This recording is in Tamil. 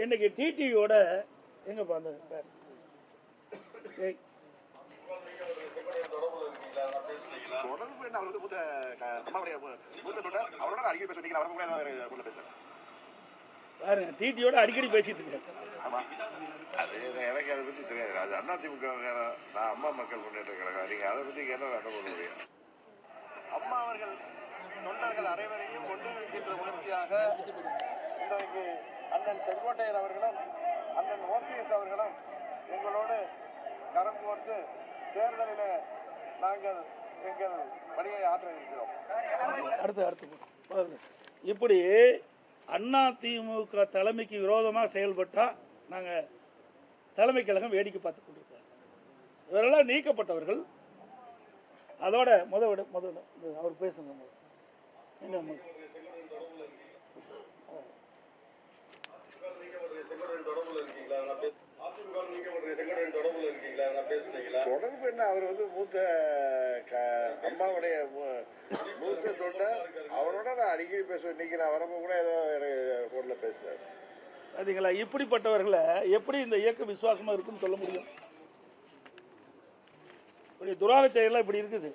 இன்னைக்கு டிடிவியோட எங்கப்பா அந்த தொடர்பு என்ன? அவர் வந்து மூத்த அம்மாவுடைய மூத்த தொண்டர், அவரோட அடிக்கடி பேசுறீங்க. அவரை கூட பேசுறேன் பாருங்க, டிடியோட அடிக்கடி பேசிட்டு இருக்கேன். ஆமா, அது எனக்கு அதை பற்றி தெரியாது. அது அதிமுக, நான் அம்மா மக்கள் முன்னேற்ற கழகம். நீங்க அதை பத்தி கேட்டால் என்ன பண்ண முடியும்? அம்மா அவர்கள் தொண்டர்கள் அனைவரையும் ஒன்றிணைக்கின்ற முயற்சியாக இன்றைக்கு அண்ணன் செங்கோட்டையன் அவர்களும் அண்ணன் ஓபிஎஸ் அவர்களும் எங்களோடு கரம் கோர்த்து தேர்தலில் நாங்கள் எங்கள் பணியை ஆற்ற இருக்கிறோம். அடுத்து இப்படி அதிமுக தலைமைக்கு விரோதமாக செயல்பட்டால் நாங்கள் தலைமை கழகம் வேடிக்கை பார்த்து கொண்டிருக்கோம். இவரெல்லாம் நீக்கப்பட்டவர்கள். அதோட முதல் அவர் பேசுங்க. என்ன தொடர்பு என்ன? அவர் வந்து மூத்த அம்மாவுடைய மூத்த தொண்டர், அவரோட நான் அடிக்கடி பேசுவேன். இன்னைக்கு நான் வரப்போ கூட ஏதோ போன்ல பேசுறாரு. பார்த்தீங்களா? இப்படிப்பட்டவர்களை எப்படி இந்த இயக்க விசுவாசமா இருக்குன்னு சொல்ல முடியும்? இப்படி துராக செயலாம் இப்படி இருக்குது.